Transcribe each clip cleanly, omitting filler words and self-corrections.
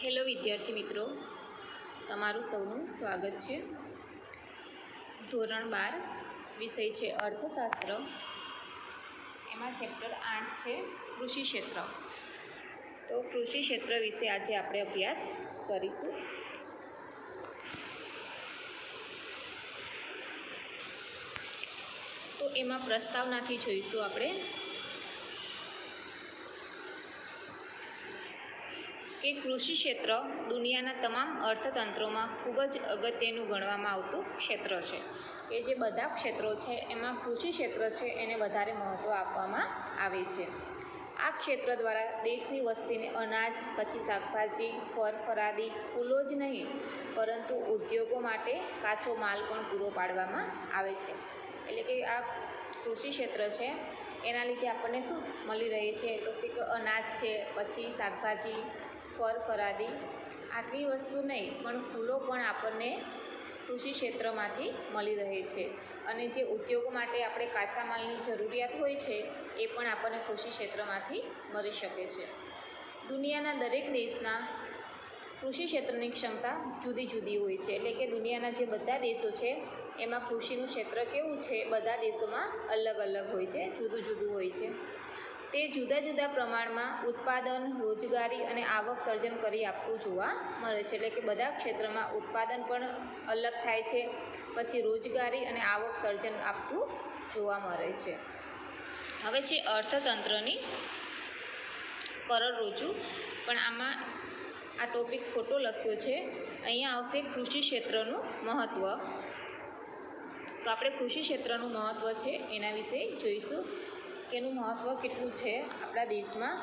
Hello વિદ્યાર્થી મિત્રો, તમારું સૌનું સ્વાગત છે. ધોરણ 12 વિષય છે અર્થશાસ્ત્ર. એમાં ચેપ્ટર 8 છે કૃષિ ક્ષેત્ર. તો કૃષિ ક્ષેત્ર વિશે આજે આપણે અભ્યાસ કરીશું. તો એમાં પ્રસ્તાવનાથી જોઈશું આપણે કે કૃષિ ક્ષેત્ર દુનિયાના તમામ અર્થતંત્રોમાં ખૂબ જ અગત્યનું ગણવામાં આવતું ક્ષેત્ર છે. કે જે બધા ક્ષેત્રો છે એમાં કૃષિ ક્ષેત્ર છે એને વધારે મહત્ત્વ આપવામાં આવે છે. આ ક્ષેત્ર દ્વારા દેશની વસ્તીને અનાજ, પછી શાકભાજી, ફળફળાદી, ફૂલો જ નહીં પરંતુ ઉદ્યોગો માટે કાચો માલ પણ પૂરો પાડવામાં આવે છે. એટલે કે આ કૃષિ ક્ષેત્ર છે એના લીધે આપણને શું મળી રહે છે તો કે અનાજ છે, પછી શાકભાજી, ફળફળાદી, આટલી વસ્તુ નહીં પણ ફૂલો પણ આપણને કૃષિ ક્ષેત્રમાંથી મળી રહે છે. અને જે ઉદ્યોગો માટે આપણે કાચા માલની જરૂરિયાત હોય છે એ પણ આપણને કૃષિ ક્ષેત્રમાંથી મળી શકે છે. દુનિયાના દરેક દેશના કૃષિ ક્ષેત્રની ક્ષમતા જુદી જુદી હોય છે. એટલે કે દુનિયાના જે બધા દેશો છે એમાં કૃષિનું ક્ષેત્ર કેવું છે, બધા દેશોમાં અલગ અલગ હોય છે, જુદું જુદું હોય છે. તે જુદા જુદા પ્રમાણમાં ઉત્પાદન, રોજગારી અને આવક સર્જન કરી આપતું જોવા મળે છે. એટલે કે બધા ક્ષેત્રમાં ઉત્પાદન પણ અલગ થાય છે, પછી રોજગારી અને આવક સર્જન આપતું જોવા મળે છે. હવે છે અર્થતંત્રની કરોડરજ્જુ, પણ આમાં આ ટોપિક ખોટો લખ્યો છે. અહીંયા આવશે કૃષિ ક્ષેત્રનું મહત્ત્વ. તો આપણે કૃષિ ક્ષેત્રનું મહત્ત્વ છે એના વિશે જોઈશું કે એનું મહત્ત્વ કેટલું છે આપણા દેશમાં.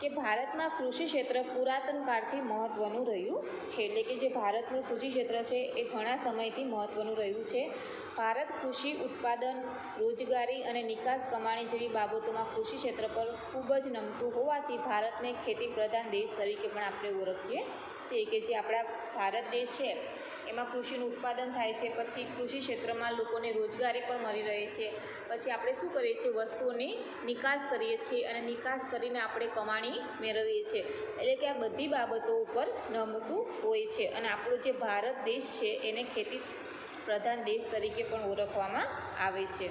કે ભારતમાં કૃષિ ક્ષેત્ર પુરાતન કાળથી મહત્ત્વનું રહ્યું છે. એટલે કે જે ભારતનું કૃષિ ક્ષેત્ર છે એ ઘણા સમયથી મહત્ત્વનું રહ્યું છે. ભારત કૃષિ ઉત્પાદન, રોજગારી અને નિકાસ કમાણી જેવી બાબતોમાં કૃષિ ક્ષેત્ર પર ખૂબ જ નમતું હોવાથી ભારતને ખેતી પ્રધાન દેશ તરીકે પણ આપણે ઓળખીએ છીએ. કે જે આપણા ભારત દેશ છે એમાં કૃષિનું ઉત્પાદન થાય છે, પછી કૃષિ ક્ષેત્રમાં લોકોને રોજગારી પણ મળી રહે છે. પછી આપણે શું કરીએ છીએ, વસ્તુઓની નિકાસ કરીએ છીએ અને નિકાસ કરીને આપણે કમાણી મેળવીએ છીએ. એટલે કે આ બધી બાબતો ઉપર નમતું હોય છે. અને આપણો જે ભારત દેશ છે એને ખેતી પ્રધાન દેશ તરીકે પણ ઓળખવામાં આવે છે.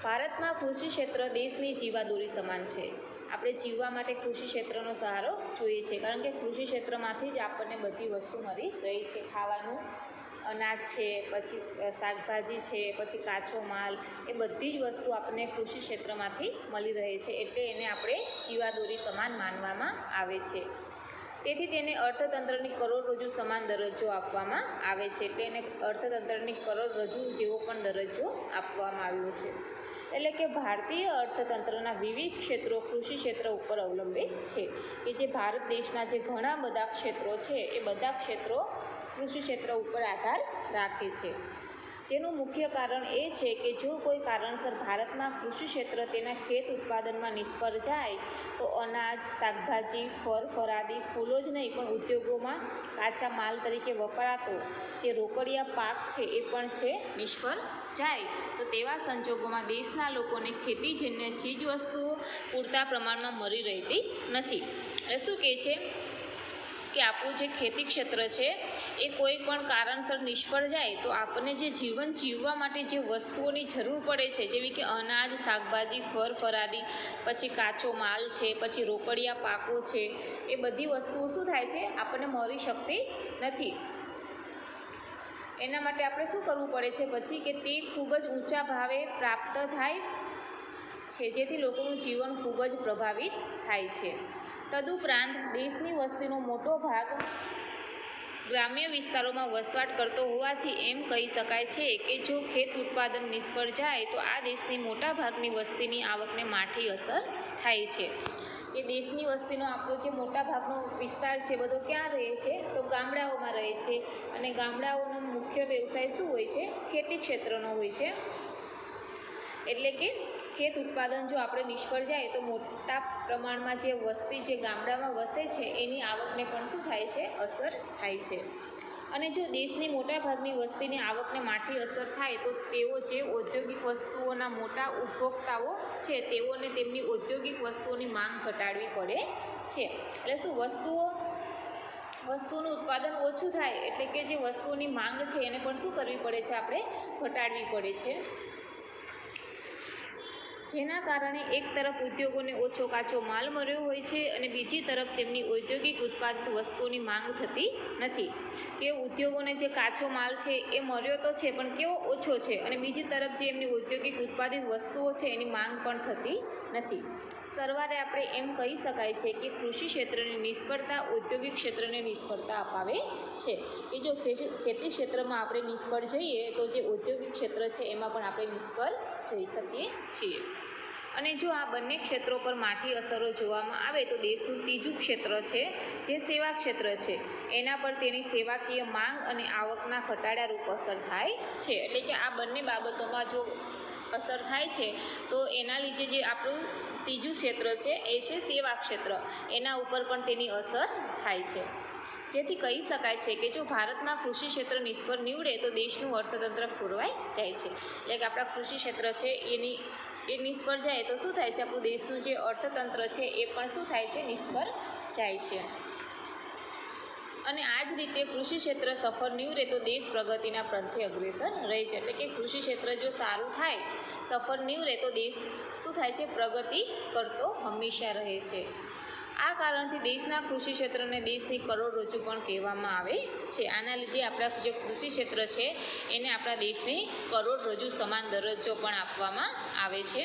ભારતમાં કૃષિ ક્ષેત્ર દેશની જીવાદોરી સમાન છે. આપણે જીવવા માટે કૃષિ ક્ષેત્રનો સહારો જોઈએ છે, કારણ કે કૃષિ ક્ષેત્રમાંથી જ આપણને બધી વસ્તુ મળી રહી છે. ખાવાનું અનાજ છે, પછી શાકભાજી છે, પછી કાચો માલ, એ બધી જ વસ્તુ આપણને કૃષિ ક્ષેત્રમાંથી મળી રહે છે. એટલે એને આપણે જીવાદોરી સમાન માનવામાં આવે છે. તેથી તેને અર્થતંત્રની કરોડરજ્જુ સમાન દરજ્જો આપવામાં આવે છે. એટલે એને અર્થતંત્રની કરોડરજ્જુ જેવો પણ દરજ્જો આપવામાં આવ્યો છે. એટલે કે ભારતીય અર્થતંત્રના વિવિધ ક્ષેત્રો કૃષિ ક્ષેત્ર ઉપર અવલંબિત છે. કે જે ભારત દેશના જે ઘણા બધા ક્ષેત્રો છે એ બધા ક્ષેત્રો કૃષિ ક્ષેત્ર ઉપર આધાર રાખે છે. જેનું મુખ્ય કારણ એ છે કે જો કોઈ કારણસર ભારતમાં કૃષિ ક્ષેત્ર તેના ખેત ઉત્પાદનમાં નિષ્ફળ જાય તો અનાજ, શાકભાજી, ફળફળાદી, ફૂલો જ નહીં પણ ઉદ્યોગોમાં કાચા માલ તરીકે વપરાતો જે રોકડિયા પાક છે એ પણ છે નિષ્ફળ જાય. તો તેવા સંજોગોમાં દેશના લોકોને ખેતીજન્ય ચીજવસ્તુઓ પૂરતા પ્રમાણમાં મળી રહેતી નથી. એટલે શું કહે છે કે આપણું જે ખેતી ક્ષેત્ર છે એ કોઈ પણ કારણસર નિષ્ફળ જાય તો આપણને જે જીવન જીવવા માટે જે વસ્તુઓની જરૂર પડે છે, જેવી કે અનાજ, શાકભાજી, ફળફળાદી, પછી કાચો માલ છે, પછી રોકડિયા પાકો છે, એ બધી વસ્તુઓ શું થાય છે આપણને મળી શકતી નથી. એના માટે આપણે શું કરવું પડે છે પછી કે તે ખૂબ જ ઊંચા ભાવે પ્રાપ્ત થાય છે, જેથી લોકોનું જીવન ખૂબ જ પ્રભાવિત થાય છે. તદુપરાંત દેશની વસ્તીનો મોટો ભાગ ગ્રામ્ય વિસ્તારોમાં વસવાટ કરતો હોવાથી એમ કહી શકાય છે કે જો ખેત ઉત્પાદન નિષ્ફળ જાય તો આ દેશની મોટા ભાગની વસ્તીની આવકને માઠી અસર થાય છે. એ દેશની વસ્તીનો આપણો જે મોટા ભાગનો વિસ્તાર છે બધો ક્યાં રહે છે તો ગામડાઓમાં રહે છે. અને ગામડાઓનો મુખ્ય વ્યવસાય શું હોય છે, ખેતી ક્ષેત્રનો હોય છે. એટલે કે ખેત ઉત્પાદન જો આપણે નિષ્ફળ જાય તો મોટા પ્રમાણમાં જે વસ્તી જે ગામડામાં વસે છે એની આવકને પણ શું થાય છે, અસર થાય છે. અને જો દેશની મોટા ભાગની વસ્તીની આવકને માઠી અસર થાય તો તેઓ જે ઔદ્યોગિક વસ્તુઓના મોટા ઉપભોક્તાઓ છે તેઓને તેમની ઔદ્યોગિક વસ્તુઓની માંગ ઘટાડવી પડે છે. એટલે શું વસ્તુઓનું ઉત્પાદન ઓછું થાય એટલે કે જે વસ્તુઓની માંગ છે એને પણ શું કરવી પડે છે, આપણે ઘટાડવી પડે છે. જેના કારણે એક તરફ ઉદ્યોગોને ઓછો કાચો માલ મળ્યો હોય છે અને બીજી તરફ તેમની ઔદ્યોગિક ઉત્પાદિત વસ્તુઓની માંગ થતી નથી. કે ઉદ્યોગોને જે કાચો માલ છે એ મળ્યો તો છે પણ કેવો ઓછો છે, અને બીજી તરફ જે એમની ઔદ્યોગિક ઉત્પાદિત વસ્તુઓ છે એની માંગ પણ થતી નથી. સરવારે આપણે એમ કહી શકાય છે કે કૃષિ ક્ષેત્રની નિષ્ફળતા ઔદ્યોગિક ક્ષેત્રને નિષ્ફળતા અપાવે છે. કે જો ખેતી ક્ષેત્રમાં આપણે નિષ્ફળ જઈએ તો જે ઔદ્યોગિક ક્ષેત્ર છે એમાં પણ આપણે નિષ્ફળ જઈ શકીએ છીએ. અને જો આ બંને ક્ષેત્રો પર માઠી અસરો જોવામાં આવે તો દેશનું ત્રીજું ક્ષેત્ર છે જે સેવા ક્ષેત્ર છે એના પર તેની સેવાકીય માંગ અને આવકના ઘટાડારૂપ અસર થાય છે. એટલે કે આ બંને બાબતોમાં જો અસર થાય છે તો એના લીધે જે આપણું ત્રીજું ક્ષેત્ર છે એ છે સેવા ક્ષેત્ર, એના ઉપર પણ તેની અસર થાય છે. જેથી કહી શકાય છે કે જો ભારતમાં કૃષિ ક્ષેત્ર નિષ્ફળ નીવડે તો દેશનું અર્થતંત્ર ખોરવાઈ જાય છે. એટલે કે આપણા કૃષિ ક્ષેત્ર છે એ નિષ્ફળ જાય તો શું થાય છે, આપણું દેશનું જે અર્થતંત્ર છે એ પણ શું થાય છે, નિષ્ફળ જાય છે. અને આ જ રીતે કૃષિ ક્ષેત્ર સફળ નીવડે તો દેશ પ્રગતિના પંથે અગ્રેસર રહે છે. એટલે કે કૃષિ ક્ષેત્ર જો સારું થાય, સફળ નીવડે તો દેશ શું થાય છે, પ્રગતિ કરતો હંમેશા રહે છે. આ કારણથી દેશના કૃષિ ક્ષેત્રને દેશની કરોડરજ્જુ પણ કહેવામાં આવે છે. આના લીધે આપણા જે કૃષિ ક્ષેત્ર છે એને આપણા દેશની કરોડરજ્જુ સમાન દરજ્જો પણ આપવામાં આવે છે.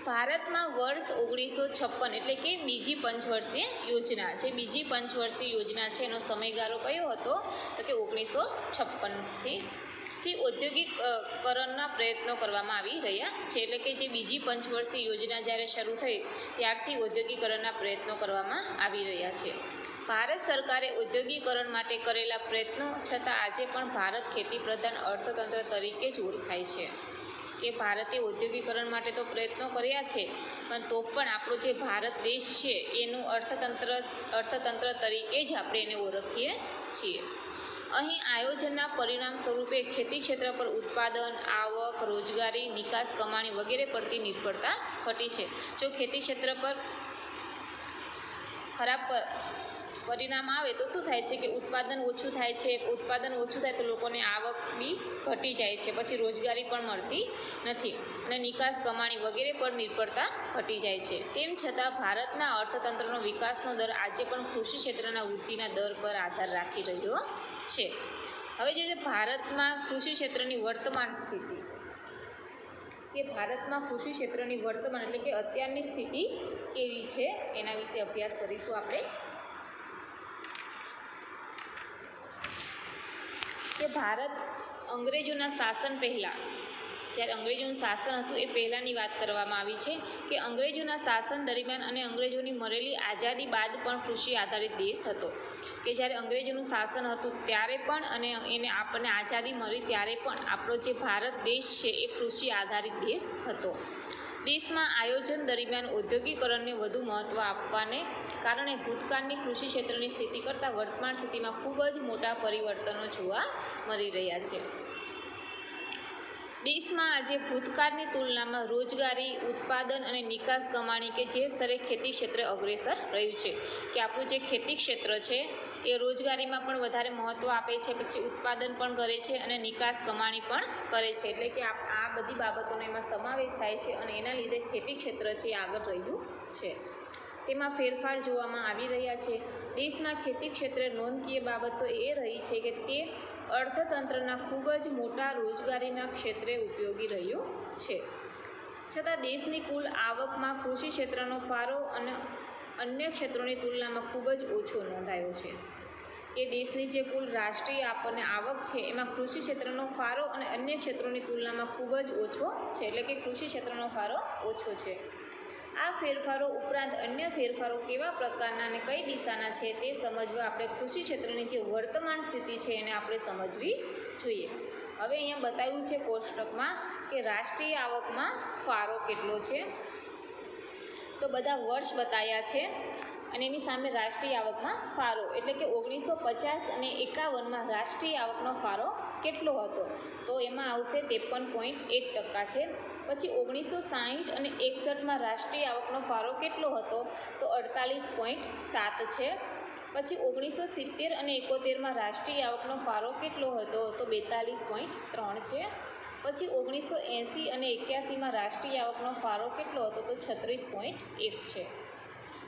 ભારતમાં વર્ષ 1956 એટલે કે બીજી પંચવર્ષીય યોજના, જે બીજી પંચવર્ષીય યોજના છે એનો સમયગાળો કયો હતો તો કે 1956થી ઔદ્યોગિકરણના પ્રયત્નો કરવામાં આવી રહ્યા છે. એટલે કે જે બીજી પંચવર્ષીય યોજના જ્યારે શરૂ થઈ ત્યારથી ઔદ્યોગિકરણના પ્રયત્નો કરવામાં આવી રહ્યા છે. ભારત સરકારે ઔદ્યોગિકરણ માટે કરેલા પ્રયત્નો છતાં આજે પણ ભારત ખેતી પ્રધાન અર્થતંત્ર તરીકે જ ઓળખાય છે. કે ભારતે ઔદ્યોગિકરણ માટે તો પ્રયત્નો કર્યા છે પણ તો પણ આપણો જે ભારત દેશ છે એનું અર્થતંત્ર તરીકે જ આપણે એને ઓળખીએ છીએ. અહીં આયોજનના પરિણામ સ્વરૂપે ખેતી ક્ષેત્ર પર ઉત્પાદન, આવક, રોજગારી, નિકાસ, કમાણી વગેરે પરથી નિર્ભરતા ઘટી છે. જો ખેતી ક્ષેત્ર પર ખરાબ પરિણામ આવે તો શું થાય છે કે ઉત્પાદન ઓછું થાય છે. ઉત્પાદન ઓછું થાય તો લોકોને આવક બી ઘટી જાય છે, પછી રોજગારી પણ મળતી નથી અને નિકાસ, કમાણી વગેરે પર નિર્ભરતા ઘટી જાય છે. તેમ છતાં ભારતના અર્થતંત્રનો વિકાસનો દર આજે પણ કૃષિ ક્ષેત્રના વૃદ્ધિના દર પર આધાર રાખી રહ્યો છે. હવે જે ભારતમાં કૃષિ ક્ષેત્રની વર્તમાન સ્થિતિ, કે ભારતમાં કૃષિ ક્ષેત્રની વર્તમાન એટલે કે અત્યારની સ્થિતિ કેવી છે એના વિશે અભ્યાસ કરીશું આપણે. કે ભારત અંગ્રેજોના શાસન પહેલાં, જ્યારે અંગ્રેજોનું શાસન હતું એ પહેલાંની વાત કરવામાં આવી છે કે અંગ્રેજોના શાસન દરમિયાન અને અંગ્રેજોની મળેલી આઝાદી બાદ પણ કૃષિ આધારિત દેશ હતો. કે જ્યારે અંગ્રેજોનું શાસન હતું ત્યારે પણ અને એને આપણને આઝાદી મળી ત્યારે પણ આપણો જે ભારત દેશ છે એ કૃષિ આધારિત દેશ હતો. દેશમાં આયોજન દરમિયાન ઔદ્યોગિકરણને વધુ મહત્ત્વ આપવાને કારણે ભૂતકાળની કૃષિ ક્ષેત્રની સ્થિતિ કરતાં વર્તમાન સ્થિતિમાં ખૂબ જ મોટા પરિવર્તનો જોવા મળી રહ્યા છે. દેશમાં આજે ભૂતકાળની તુલનામાં રોજગારી, ઉત્પાદન અને નિકાસ કમાણી કે જે સ્તરે ખેતી ક્ષેત્ર અગ્રેસર રહ્યું છે. કે આપણું જે ખેતી ક્ષેત્ર છે એ રોજગારીમાં પણ વધારે મહત્ત્વ આપે છે, પછી ઉત્પાદન પણ કરે છે અને નિકાસ કમાણી પણ કરે છે. એટલે કે આ બધી બાબતોનો એમાં સમાવેશ થાય છે અને એના લીધે ખેતી ક્ષેત્ર છે એ આગળ રહ્યું છે. તેમાં ફેરફાર જોવામાં આવી રહ્યા છે. દેશમાં ખેતી ક્ષેત્રે નોંધનીય બાબતો એ રહી છે કે તે અર્થતંત્રના ખૂબ જ મોટા રોજગારીના ક્ષેત્રે ઉપયોગી રહ્યું છે. છતાં દેશની કુલ આવકમાં કૃષિ ક્ષેત્રનો ફાળો અને અન્ય ક્ષેત્રોની તુલનામાં ખૂબ જ ઓછો નોંધાયો છે. કે દેશની જે કુલ રાષ્ટ્રીય આપણને આવક છે એમાં કૃષિ ક્ષેત્રનો ફાળો અને અન્ય ક્ષેત્રોની તુલનામાં ખૂબ જ ઓછો છે. એટલે કે કૃષિ ક્ષેત્રનો ફાળો ઓછો છે. આ ફેરફારો ઉપરાંત અન્ય ફેરફારો કેવા પ્રકારના અને કઈ દિશાના છે તે સમજવા આપણે કૃષિ ક્ષેત્રની જે વર્તમાન સ્થિતિ છે એને આપણે સમજવી જોઈએ. હવે અહીંયા બતાવ્યું છે કોષ્ટકમાં કે રાષ્ટ્રીય આવકમાં ફાળો કેટલો છે, તો બધા વર્ષ બતાવ્યા છે અને એની સામે રાષ્ટ્રીય આવકમાં ફાળો એટલે કે 1950 અને 51માં રાષ્ટ્રીય આવકનો ફાળો કેટલો હતો? તો એમાં આવશે 53.1% છે. પછી 1960 અને 61માં રાષ્ટ્રીય આવકનો ફાળો કેટલો હતો? તો 48.7 છે. પછી 1970 અને 71માં રાષ્ટ્રીય આવકનો ફાળો કેટલો હતો? તો 42.3 છે. પછી 1980 અને 81માં રાષ્ટ્રીય આવકનો ફાળો કેટલો હતો? તો 36.1 છે.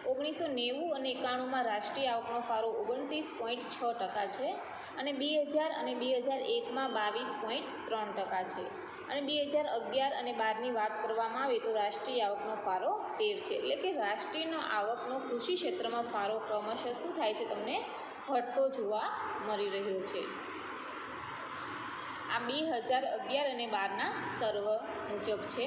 1990 અને 91માં રાષ્ટ્રીય આવકનો ફાળો 29.6% છે. અને 2000 અને 2001માં 22.3% છે. અને 2011 અને 12ની વાત કરવામાં આવે તો રાષ્ટ્રીય આવકનો ફાળો 13 છે. એટલે કે રાષ્ટ્રીય આવકનો કૃષિ ક્ષેત્રમાં ફાળો ક્રમશઃ શું થાય છે? તમને ઘટતો જોવા મળી રહ્યો છે. આ 2011 અને 12ના સર્વ મુજબ છે.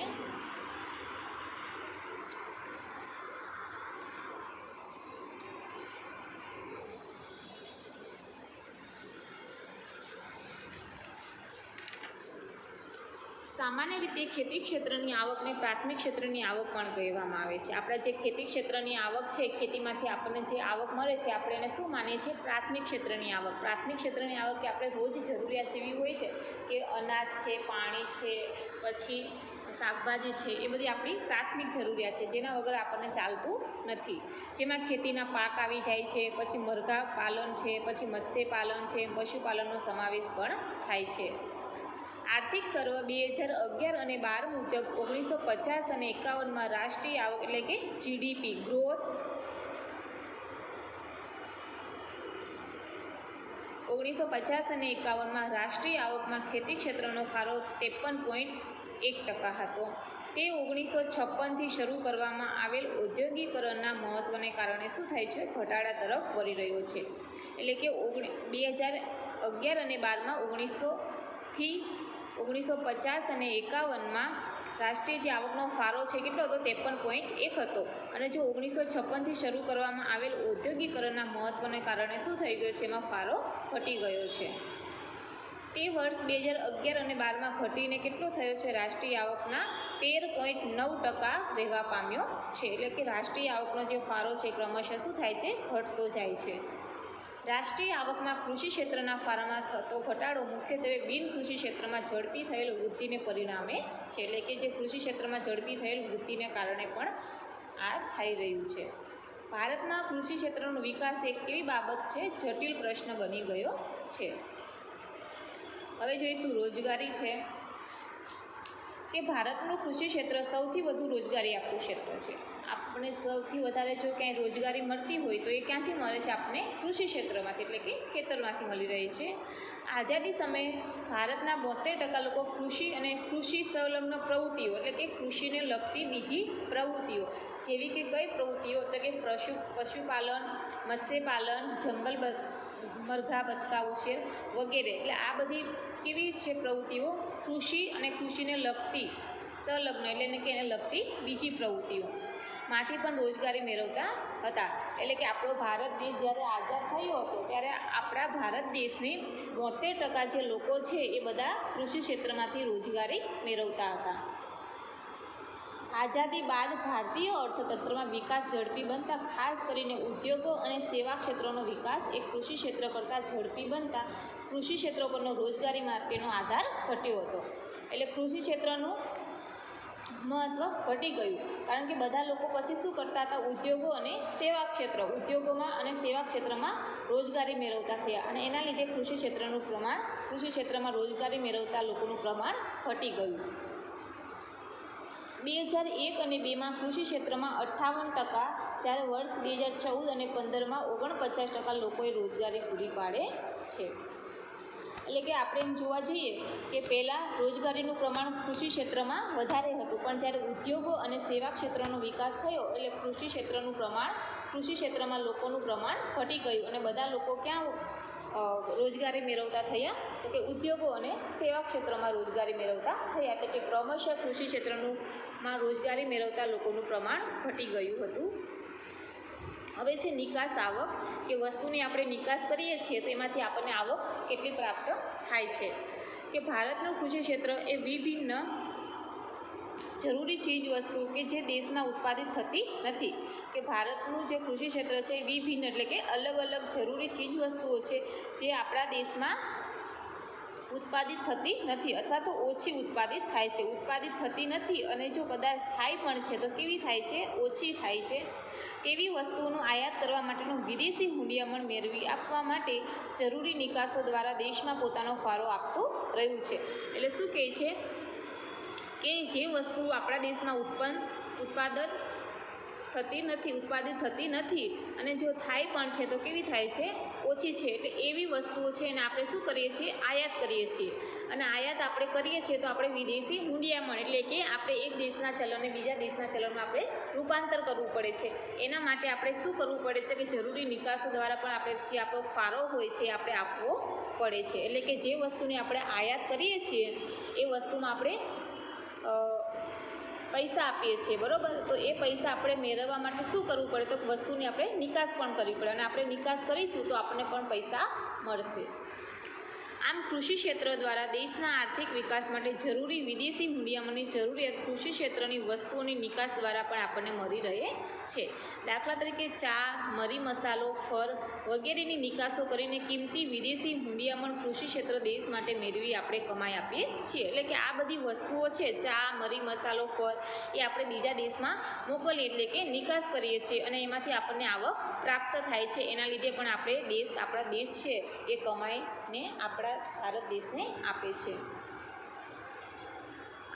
સામાન્ય રીતે ખેતી ક્ષેત્રની આવકને પ્રાથમિક ક્ષેત્રની આવક પણ કહેવામાં આવે છે. આપણા જે ખેતી ક્ષેત્રની આવક છે, ખેતીમાંથી આપણને જે આવક મળે છે, આપણે એને શું માનીએ છીએ? પ્રાથમિક ક્ષેત્રની આવક. પ્રાથમિક ક્ષેત્રની આવક કે આપણે રોજ જરૂરિયાત જેવી હોય છે કે અનાજ છે, પાણી છે, પછી શાકભાજી છે, એ બધી આપણી પ્રાથમિક જરૂરિયાત છે, જેના વગર આપણને ચાલતું નથી. જેમાં ખેતીના પાક આવી જાય છે, પછી મરઘા પાલન છે, પછી મત્સ્ય પાલન છે, પશુપાલનનો સમાવેશ પણ થાય છે. આર્થિક સર્વે 2011 અને 12 મુજબ 1950 અને 51માં રાષ્ટ્રીય આવક એટલે કે જીડીપી ગ્રોથ 1950 અને 51માં રાષ્ટ્રીય આવકમાં ખેતી ક્ષેત્રનો ફાળો 53.1% હતો. તે 1956થી શરૂ કરવામાં આવેલ ઔદ્યોગિકરણના મહત્ત્વને કારણે શું થાય છે? ઘટાડા તરફ વળી રહ્યો છે. એટલે કે 2011 અને 12માં 1950 અને 51માં રાષ્ટ્રીય જે આવકનો ફાળો છે કેટલો હતો? 53.1 હતો. અને જો 1956થી શરૂ કરવામાં આવેલ ઔદ્યોગિકરણના મહત્ત્વને કારણે શું થઈ ગયો છે? એમાં ફાળો ઘટી ગયો છે. તે વર્ષ 2011 અને 12માં ઘટીને કેટલો થયો છે? રાષ્ટ્રીય આવકના 13.9% રહેવા પામ્યો છે. એટલે કે રાષ્ટ્રીય આવકનો જે ફાળો છે ક્રમશઃ શું થાય છે? ઘટતો જાય છે. રાષ્ટ્રીય આવકમાં કૃષિ ક્ષેત્રના ફાળામાં થતો ઘટાડો મુખ્યત્વે બિનકૃષિ ક્ષેત્રમાં ઝડપી થયેલ વૃદ્ધિને પરિણામે છે. એટલે કે જે કૃષિ ક્ષેત્રમાં ઝડપી થયેલ વૃદ્ધિને કારણે પણ આ થઈ રહ્યું છે. ભારતમાં કૃષિ ક્ષેત્રનો વિકાસ એક એવી બાબત છે, જટિલ પ્રશ્ન બની ગયો છે. હવે જોઈશું રોજગારી છે કે ભારતનું કૃષિ ક્ષેત્ર સૌથી વધુ રોજગારી આપતું ક્ષેત્ર છે. આપણે સૌથી વધારે જો ક્યાંય રોજગારી મળતી હોય તો એ ક્યાંથી મળે છે? આપણને કૃષિ ક્ષેત્રમાંથી એટલે કે ખેતરમાંથી મળી રહી છે. આઝાદી સમયે ભારતના 72% લોકો કૃષિ અને કૃષિ સંલગ્ન પ્રવૃત્તિઓ એટલે કે કૃષિને લગતી બીજી પ્રવૃત્તિઓ જેવી કે કઈ પ્રવૃત્તિઓ? તો કે પશુપાલન, મત્સ્યપાલન, જંગલ મરઘા બતકા ઉછેર વગેરે. એટલે આ બધી કેવી છે પ્રવૃત્તિઓ? કૃષિ અને કૃષિને લગતી સંલગ્ન એટલે કે એને લગતી બીજી પ્રવૃત્તિઓ માંથી પણ રોજગારી મેળવતા હતા. એટલે કે આપણો ભારત દેશ જ્યારે આઝાદ થયો હતો ત્યારે આપણા ભારત દેશની 72% જે લોકો છે એ બધા કૃષિ ક્ષેત્રમાંથી રોજગારી મેળવતા હતા. આઝાદી બાદ ભારતીય અર્થતંત્રમાં વિકાસ ઝડપી બનતા ખાસ કરીને ઉદ્યોગો અને સેવા ક્ષેત્રોનો વિકાસ એ કૃષિ ક્ષેત્ર કરતાં ઝડપી બનતા કૃષિ ક્ષેત્રો પરનો રોજગારી માટેનો આધાર ઘટ્યો હતો. એટલે કૃષિ ક્ષેત્રનું મહત્ત્વ ઘટી ગયું કારણ કે બધા લોકો પછી શું કરતા હતા? ઉદ્યોગો અને સેવા ક્ષેત્ર, ઉદ્યોગોમાં અને સેવા ક્ષેત્રમાં રોજગારી મેળવતા થયા અને એના લીધે કૃષિ ક્ષેત્રમાં રોજગારી મેળવતા લોકોનું પ્રમાણ ઘટી ગયું. 2001 અને 2માં કૃષિ ક્ષેત્રમાં 58%, જ્યારે વર્ષ 2014 અને 15માં 49% લોકોએ રોજગારી પૂરી પાડે છે. એટલે કે આપણે એમ જોવા જઈએ કે પહેલાં રોજગારીનું પ્રમાણ કૃષિ ક્ષેત્રમાં વધારે હતું, પણ જ્યારે ઉદ્યોગો અને સેવા ક્ષેત્રનો વિકાસ થયો એટલે કૃષિ ક્ષેત્રમાં લોકોનું પ્રમાણ ઘટી ગયું અને બધા લોકો ક્યાં રોજગારી મેળવતા થયા? તો કે ઉદ્યોગો અને સેવા ક્ષેત્રમાં રોજગારી મેળવતા થયા. એટલે કે ક્રમશઃ કૃષિ ક્ષેત્રમાં રોજગારી મેળવતા લોકોનું પ્રમાણ ઘટી ગયું હતું. હવે છે નિકાસ આવક, કે વસ્તુની આપણે નિકાસ કરીએ છીએ તો એમાંથી આપણને આવક કેટલી પ્રાપ્ત થાય છે. કે ભારતનું કૃષિ ક્ષેત્ર એ વિભિન્ન જરૂરી ચીજ વસ્તુ કે જે દેશમાં ઉત્પાદિત થતી નથી. કે ભારતનું જે કૃષિ ક્ષેત્ર છે એ વિભિન્ન એટલે કે અલગ અલગ જરૂરી ચીજ વસ્તુઓ છે જે આપણા દેશમાં ઉત્પાદિત થતી નથી અથવા તો ઓછી ઉત્પાદિત થાય છે. ઉત્પાદિત થતી નથી અને જો કદાચ થાય પણ છે તો કેવી થાય છે? ઓછી થાય છે. તેવી વસ્તુઓનું આયાત કરવા માટેનું વિદેશી હુંડિયામણ મેળવી આપવા માટે જરૂરી નિકાસો દ્વારા દેશમાં પોતાનો ફાળો આપતું રહ્યું છે. એટલે શું કહે છે કે જે વસ્તુ આપણા દેશમાં ઉત્પાદિત થતી નથી અને જો થાય પણ છે તો કેવી થાય છે? ઓછી છે. એટલે એવી વસ્તુઓ છે એને આપણે શું કરીએ છીએ? આયાત કરીએ છીએ. અને આયાત આપણે કરીએ છીએ તો આપણે વિદેશી હુંડિયામણ એટલે કે આપણે એક દેશના ચલણને બીજા દેશના ચલણમાં આપણે રૂપાંતર કરવું પડે છે. એના માટે આપણે શું કરવું પડે છે કે જરૂરી નિકાસો દ્વારા પણ આપણે જે આપણો ફાળો હોય છે આપણે આપવો પડે છે. એટલે કે જે વસ્તુની આપણે આયાત કરીએ છીએ એ વસ્તુમાં આપણે પૈસા આપીએ છીએ, બરાબર? તો એ પૈસા આપણે મેળવવા માટે શું કરવું પડે? તો વસ્તુની આપણે નિકાસ પણ કરવી પડે અને આપણે નિકાસ કરીશું તો આપણને પણ પૈસા મળશે. આમ કૃષિ ક્ષેત્ર દ્વારા દેશના આર્થિક વિકાસ માટે જરૂરી વિદેશી હુંડિયામણની જરૂરિયાત કૃષિ ક્ષેત્રની વસ્તુઓની નિકાસ દ્વારા પણ આપણને મળી રહે છે. દાખલા તરીકે ચા, મરી મસાલો, ફળ વગેરેની નિકાસો કરીને કિંમતી વિદેશી હુંડિયામણ કૃષિ ક્ષેત્ર દેશ માટે મેળવી આપણે કમાઈ આપીએ છીએ. એટલે કે આ બધી વસ્તુઓ છે, ચા, મરી મસાલો, ફળ, એ આપણે બીજા દેશમાં મોકલીએ એટલે કે નિકાસ કરીએ છીએ અને એમાંથી આપણને આવક પ્રાપ્ત થાય છે. એના લીધે પણ આપણા દેશ છે એ કમાઈને આપણા ભારત દેશને આપે છે.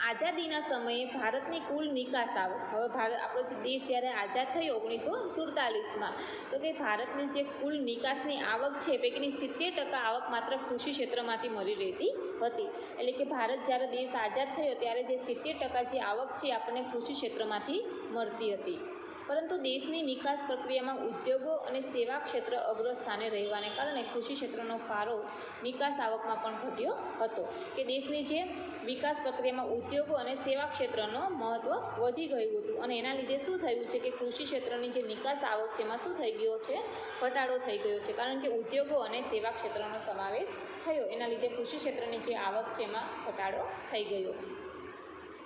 આઝાદીના સમયે ભારતની કુલ નિકાસ આવક, હવે આપણો દેશ જ્યારે આઝાદ થયો 1947માં, તો કે ભારતની જે કુલ નિકાસની આવક છે પૈકીની 70% આવક માત્ર કૃષિ ક્ષેત્રમાંથી મળી રહેતી હતી. એટલે કે ભારત જ્યારે દેશ આઝાદ થયો ત્યારે જે 70% જે આવક છે આપણને કૃષિ ક્ષેત્રમાંથી મળતી હતી. પરંતુ દેશની નિકાસ પ્રક્રિયામાં ઉદ્યોગો અને સેવા ક્ષેત્ર અગ્રસ્થાને રહેવાને કારણે કૃષિ ક્ષેત્રનો ફાળો નિકાસ આવકમાં પણ ઘટ્યો હતો. કે દેશની જે વિકાસ પ્રક્રિયામાં ઉદ્યોગો અને સેવા ક્ષેત્રનો મહત્ત્વ વધી ગયું હતું અને એના લીધે શું થયું છે કે કૃષિ ક્ષેત્રની જે નિકાસ આવક છે એમાં શું થઈ ગયો છે? ઘટાડો થઈ ગયો છે. કારણ કે ઉદ્યોગો અને સેવા ક્ષેત્રનો સમાવેશ થયો, એના લીધે કૃષિ ક્ષેત્રની જે આવક છે એમાં ઘટાડો થઈ ગયો.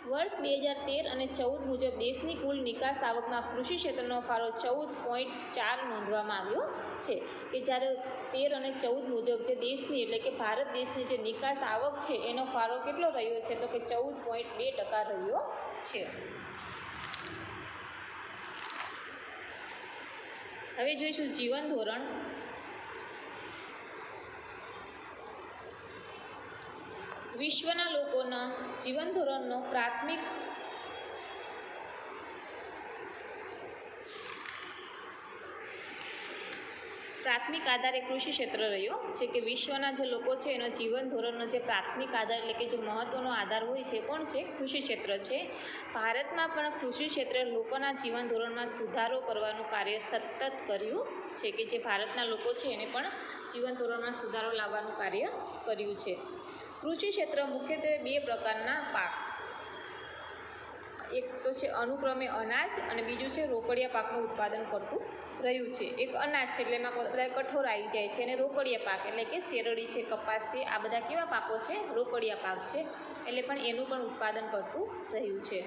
વર્ષ 2013 અને 14 મુજબ દેશની કુલ નિકાસ આવકમાં કૃષિ ક્ષેત્રનો ફાળો 14.4 નોંધવામાં આવ્યો છે. કે જ્યારે 13 અને 14 મુજબ જે દેશની એટલે કે ભારત દેશની જે નિકાસ આવક છે એનો ફાળો કેટલો રહ્યો છે? તો કે 14.2% રહ્યો છે. હવે જોઈશું જીવન ધોરણ. વિશ્વના લોકોના જીવન ધોરણનો પ્રાથમિક આધાર એ કૃષિ ક્ષેત્ર રહ્યો છે. કે વિશ્વના જે લોકો છે એનો જીવન ધોરણનો જે પ્રાથમિક આધાર એટલે કે જે મહત્ત્વનો આધાર હોય છે કોણ છે? કૃષિ ક્ષેત્ર છે. ભારતમાં પણ કૃષિ ક્ષેત્રે લોકોના જીવન ધોરણમાં સુધારો કરવાનું કાર્ય સતત કર્યું છે. કે જે ભારતના લોકો છે એને પણ જીવન ધોરણમાં સુધારો લાવવાનું કાર્ય કર્યું છે. કૃષિ ક્ષેત્ર મુખ્યત્વે 2 પ્રકારના પાક, એક તો છે અનુક્રમે અનાજ અને બીજું છે રોકડિયા પાકનું ઉત્પાદન કરતું રહ્યું છે. એક અનાજ છે એટલે એમાં બધા કઠોળ આવી જાય છે અને રોકડિયા પાક એટલે કે શેરડી છે, કપાસ છે, આ બધા કેવા પાકો છે? રોકડિયા પાક છે. એટલે પણ એનું પણ ઉત્પાદન કરતું રહ્યું છે.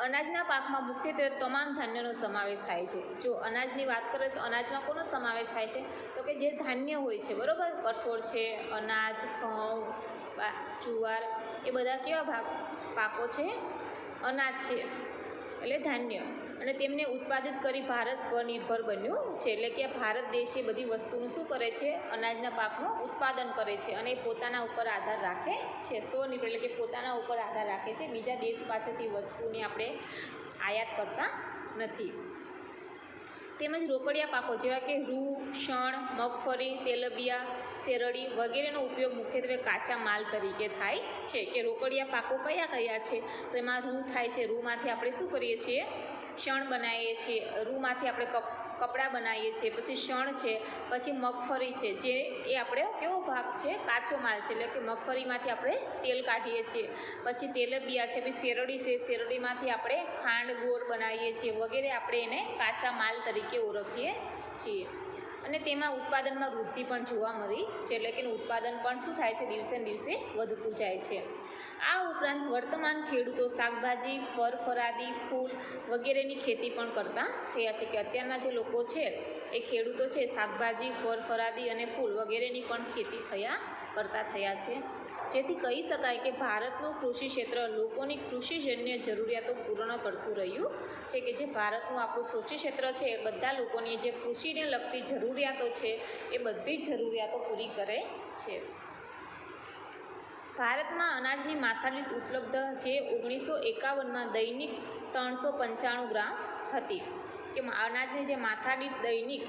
અનાજના પાકમાં મુખ્યત્વે તમામ ધાન્યનો સમાવેશ થાય છે. જો અનાજની વાત કરીએ તો અનાજમાં કોનો સમાવેશ થાય છે? તો કે જે ધાન્ય હોય છે, બરાબર? કઠોળ છે, અનાજ, ઘઉં, જુવાર, એ બધા કેવા પાકો છે? અનાજ છે એટલે ધાન્ય. અને તેમને ઉત્પાદિત કરી ભારત સ્વનિર્ભર બન્યું છે. એટલે કે ભારત દેશ એ બધી વસ્તુનું શું કરે છે? અનાજના પાકનું ઉત્પાદન કરે છે અને પોતાના ઉપર આધાર રાખે છે. સ્વનિર્ભર એટલે કે પોતાના ઉપર આધાર રાખે છે, બીજા દેશ પાસેથી વસ્તુની આપણે આયાત કરતા નથી. તેમજ રોકડિયા પાકો જેવા કે રૂ, શણ, મગફળી, તેલબિયા, શેરડી વગેરેનો ઉપયોગ મુખ્યત્વે કાચા માલ તરીકે થાય છે. કે રોકડિયા પાકો કયા કયા છે? તો એમાં રૂ થાય છે. રૂમાંથી આપણે શું કરીએ છીએ? શણ બનાવીએ છીએ. રૂમાંથી આપણે કપડાં બનાવીએ છીએ. પછી શણ છે, પછી મગફળી છે, જે એ આપણે કેવો ભાગ છે? કાચો માલ છે. એટલે કે મગફળીમાંથી આપણે તેલ કાઢીએ છીએ. પછી તેલબિયા છે, પછી શેરડી છે, શેરડીમાંથી આપણે ખાંડ, ગોળ બનાવીએ છીએ વગેરે. આપણે એને કાચા માલ તરીકે ઓળખીએ છીએ. અને તેમાં ઉત્પાદનમાં વૃદ્ધિ પણ જોવા મળી છે. એટલે કે ઉત્પાદન પણ શું થાય છે? દિવસે ને દિવસે વધતું જાય છે. આ ઉપરાંત વર્તમાન ખેડૂતો શાકભાજી, ફળફળાદી, ફૂલ વગેરેની ખેતી પણ કરતા થયા છે. કે અત્યારના જે લોકો છે એ ખેડૂતો છે શાકભાજી, ફળફળાદી અને ફૂલ વગેરેની પણ ખેતી થયા કરતા થયા છે, જેથી કહી શકાય કે ભારતનું કૃષિ ક્ષેત્ર લોકોની કૃષિજન્ય જરૂરિયાતો પૂર્ણ કરતું રહ્યું છે, કે જે ભારતનું આપણું કૃષિ ક્ષેત્ર છે એ બધા લોકોની જે કૃષિને લગતી જરૂરિયાતો છે એ બધી જ જરૂરિયાતો પૂરી કરે છે. ભારતમાં અનાજની માથાદીઠ ઉપલબ્ધ જે 1951માં દૈનિક 395 ગ્રામ હતી, કે અનાજની જે માથાદીઠ દૈનિક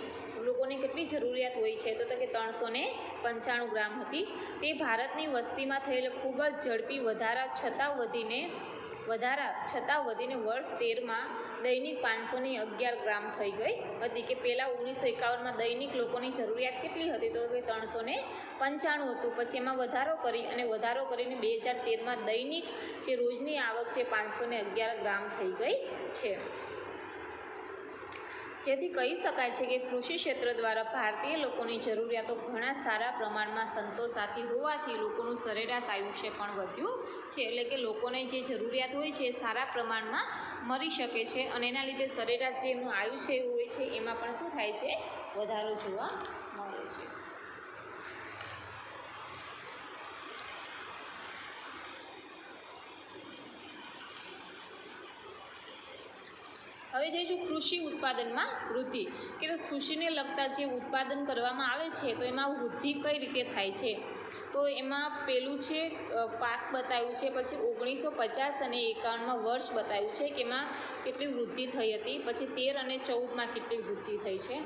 લોકોને કેટલી જરૂરિયાત હોય છે તો કે 395 ગ્રામ હતી. તે ભારતની વસ્તીમાં થયેલ ખૂબ જ ઝડપી વધારા છતાં વધીને વર્ષ 13માં દૈનિક 511 ગ્રામ થઈ ગઈ હતી, કે પહેલાં 1951માં દૈનિક લોકોની જરૂરિયાત કેટલી હતી તો કે 395 હતું. પછી એમાં વધારો કરીને 2013માં દૈનિક જે રોજની આવક છે 511 ગ્રામ થઈ ગઈ છે, જેથી કહી શકાય છે કે કૃષિ ક્ષેત્ર દ્વારા ભારતીય લોકોની જરૂરિયાતો ઘણા સારા પ્રમાણમાં સંતોષાતી હોવાથી લોકોનું સરેરાશ આયુષ્ય પણ વધ્યું છે. એટલે કે લોકોને જે જરૂરિયાત હોય છે એ સારા પ્રમાણમાં મળી શકે છે, અને એના લીધે સરેરાશ જે એમનું આયુષ્ય હોય છે એમાં પણ શું થાય છે, વધારો જોવા મળે છે. હવે જઈશું કૃષિ ઉત્પાદનમાં વૃદ્ધિ, કે કૃષિને લગતા જે ઉત્પાદન કરવામાં આવે છે તો એમાં વૃદ્ધિ કઈ રીતે થાય છે. તો એમાં પહેલું છે પાક બતાવ્યું છે, પછી 1950 અને 51માં વર્ષ બતાવ્યું છે કે એમાં કેટલી વૃદ્ધિ થઈ હતી, પછી 13 અને 14માં કેટલી વૃદ્ધિ થઈ છે.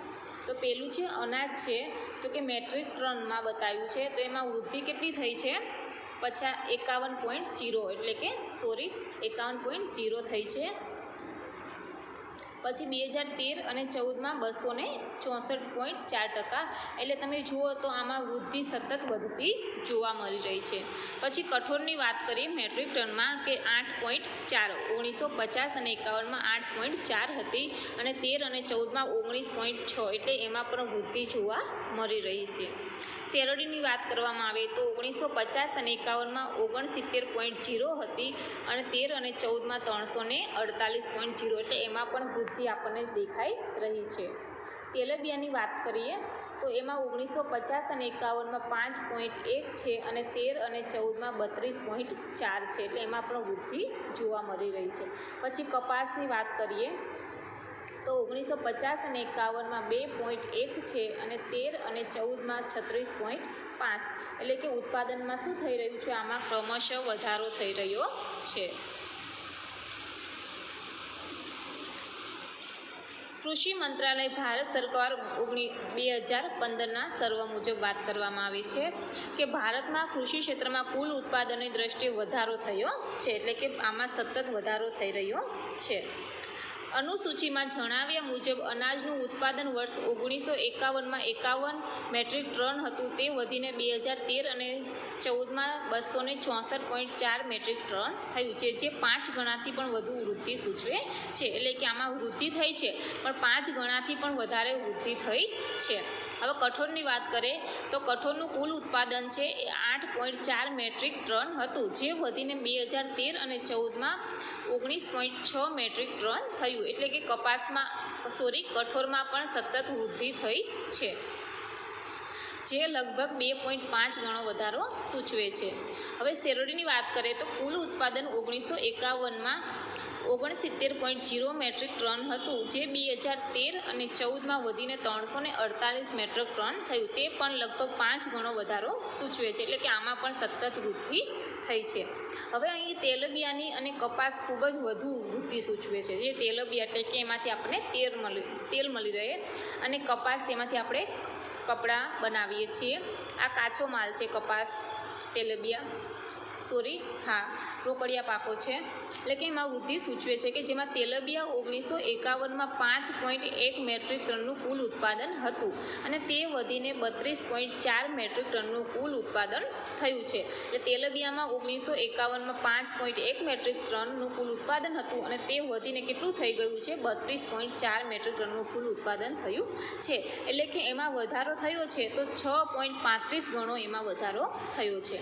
તો પહેલું છે અનાજ છે, તો કે મેટ્રિક ટનમાં બતાવ્યું છે, તો એમાં વૃદ્ધિ કેટલી થઈ છે 51.0, એટલે કે 51.0 થઈ છે. પછી 2013 અને 14માં 264.4%, એટલે તમે જુઓ તો આમાં વૃદ્ધિ સતત વધતી જોવા મળી રહી છે. પછી કઠોળની વાત કરીએ મેટ્રિક ટનમાં, કે 8.4, 1950 અને 51માં 8.4 હતી, અને 13 અને 14માં 19.6, એટલે એમાં પણ વૃદ્ધિ જોવા મળી રહી છે. શેરડીની વાત કરવામાં આવે તો 1950 અને 51માં 69.0 હતી, અને 13 અને 14માં 348.0, એટલે એમાં પણ વૃદ્ધિ આપણને દેખાઈ રહી છે. તેલબિયાની વાત કરીએ તો એમાં 1950 અને 51માં 5.1 છે, અને 13 અને 14માં 32.4 છે, એટલે એમાં પણ વૃદ્ધિ જોવા મળી રહી છે. પછી કપાસની વાત કરીએ તો 1950 અને 51માં 2.1 છે, અને 13 અને 14માં 36.5, એટલે કે ઉત્પાદનમાં શું થઈ રહ્યું છે, આમાં ક્રમશઃ વધારો થઈ રહ્યો છે. કૃષિ મંત્રાલય ભારત સરકાર 2015ના સર્વે મુજબ વાત કરવામાં આવી છે કે ભારતમાં કૃષિ ક્ષેત્રમાં કુલ ઉત્પાદનની દ્રષ્ટિએ વધારો થયો છે, એટલે કે આમાં સતત વધારો થઈ રહ્યો છે. અનુસૂચિમાં જણાવ્યા મુજબ અનાજનું ઉત્પાદન વર્ષ 1951માં 51 મેટ્રિક ટન હતું, તે વધીને 2013 અને 14માં 264.4 મેટ્રિક ટન થયું છે, જે 5 ગણાથી પણ વધુ વૃદ્ધિ સૂચવે છે. એટલે કે આમાં વૃદ્ધિ થઈ છે, પણ 5 ગણાથી પણ વધારે વૃદ્ધિ થઈ છે. હવે કઠોળની વાત કરીએ તો કઠોળનું કુલ ઉત્પાદન છે એ 8.4 મેટ્રિક ટન હતું, જે વધીને 2013 અને 14માં 19.6 મેટ્રિક ટન થયું, એટલે કે કઠોળમાં પણ સતત વૃદ્ધિ થઈ છે, જે લગભગ 2.5 ગણો વધારો સૂચવે છે. હવે શેરડીની વાત કરીએ તો કુલ ઉત્પાદન 1951માં 69.0 મેટ્રિક ટન હતું, જે 2013 અને 14માં વધીને 348 મેટ્રિક ટન થયું, તે પણ લગભગ 5 ગણો વધારો સૂચવે છે, એટલે કે આમાં પણ સતત વૃદ્ધિ થઈ છે. હવે અહીં તેલબિયાની અને કપાસ ખૂબ જ વધુ વૃદ્ધિ સૂચવે છે. જે તેલબિયા એટલે કે એમાંથી આપણને તેલ મળી રહે, અને કપાસ એમાંથી આપણે કપડાં બનાવીએ છીએ. આ કાચો માલ છે કપાસ, તેલબિયા, રોકડિયા પાકો છે, એટલે કે એમાં વૃદ્ધિ સૂચવે છે કે જેમાં તેલબિયા 1951માં 5.1 મેટ્રિક ટનનું કુલ ઉત્પાદન હતું, અને તે વધીને 32.4 મેટ્રિક ટનનું કુલ ઉત્પાદન થયું છે. એટલે તેલબિયામાં 1951માં 5.1 મેટ્રિક ટનનું કુલ ઉત્પાદન હતું, અને તે વધીને કેટલું થઈ ગયું છે 32.4 મેટ્રિક ટનનું કુલ ઉત્પાદન થયું છે. એટલે કે એમાં વધારો થયો છે તો 6.35 ગણો એમાં વધારો થયો છે.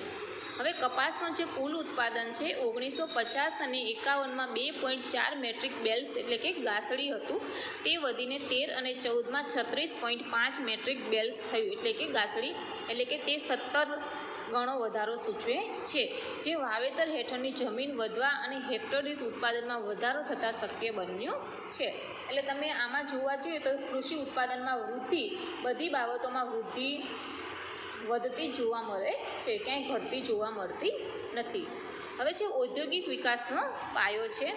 હવે કપાસનું જે કુલ ઉત્પાદન છે 1950 અને 51માં 2.4 મેટ્રિક બેલ્સ એટલે કે ગાંસડી હતું, તે વધીને 13 અને 14માં 36.5 મેટ્રિક બેલ્સ થયું, એટલે કે ગાંસડી, એટલે કે તે 17 ગણો વધારો સૂચવે છે, જે વાવેતર હેઠળની જમીન વધવા અને હેક્ટર દીઠ ઉત્પાદનમાં વધારો થતાં શક્ય બન્યું છે. એટલે તમે આમાં જોવા જોઈએ તો કૃષિ ઉત્પાદનમાં વૃદ્ધિ બધી બાબતોમાં વૃદ્ધિ વધતી જોવા મળે છે, ક્યાંય ઘટતી જોવા મળતી નથી. હવે છે ઔદ્યોગિક વિકાસનો પાયો છે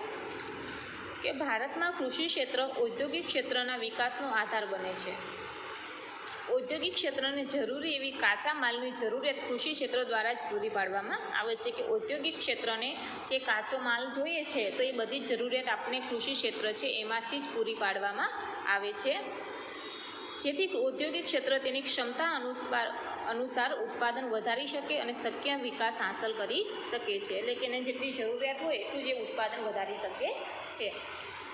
કે ભારતમાં કૃષિ ક્ષેત્ર ઔદ્યોગિક ક્ષેત્રના વિકાસનો આધાર બને છે. ઔદ્યોગિક ક્ષેત્રને જરૂરી એવી કાચા માલની જરૂરિયાત કૃષિ ક્ષેત્ર દ્વારા જ પૂરી પાડવામાં આવે છે કે ઔદ્યોગિક ક્ષેત્રને જે કાચો માલ જોઈએ છે તો એ બધી જ જરૂરિયાત આપણે કૃષિ ક્ષેત્ર છે એમાંથી જ પૂરી પાડવામાં આવે છે, જેથી ઔદ્યોગિક ક્ષેત્ર તેની ક્ષમતા અનુસાર ઉત્પાદન વધારી શકે અને શક્ય વિકાસ હાંસલ કરી શકે છે. એટલે કે એને જેટલી જરૂરિયાત હોય એટલું જે ઉત્પાદન વધારી શકે છે.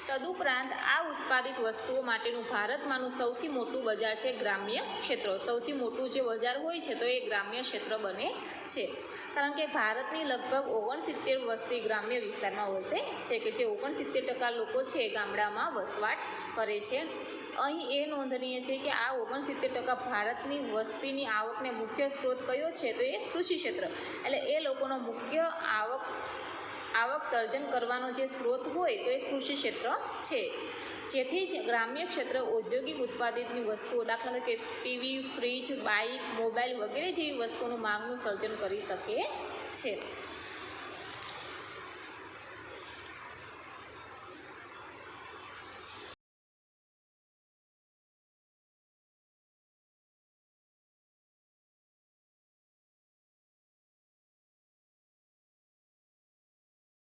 તદુપરાંત આ ઉત્પાદિત વસ્તુઓ માટેનું ભારતમાંનું સૌથી મોટું બજાર છે ગ્રામ્ય ક્ષેત્રો. સૌથી મોટું જે બજાર હોય છે તો એ ગ્રામ્ય ક્ષેત્ર બને છે, કારણ કે ભારતની લગભગ 69% વસ્તી ગ્રામ્ય વિસ્તારમાં વસે છે, કે જે 69% લોકો છે એ ગામડામાં વસવાટ કરે છે. અહીં એ નોંધનીય છે કે આ 69% ભારતની વસ્તીની આવકને મુખ્ય સ્ત્રોત કયો છે તો એ કૃષિ ક્ષેત્ર. એટલે એ લોકોનો મુખ્ય આવક સર્જન કરવાનો જે સ્ત્રોત હોય તો એ કૃષિ ક્ષેત્ર છે, જેથી જ ગ્રામ્ય ક્ષેત્ર ઔદ્યોગિક ઉત્પાદિતની વસ્તુઓ દાખલા તરીકે ટીવી, ફ્રીજ, બાઇક, મોબાઈલ વગેરે જેવી વસ્તુઓનું માંગનું સર્જન કરી શકે છે.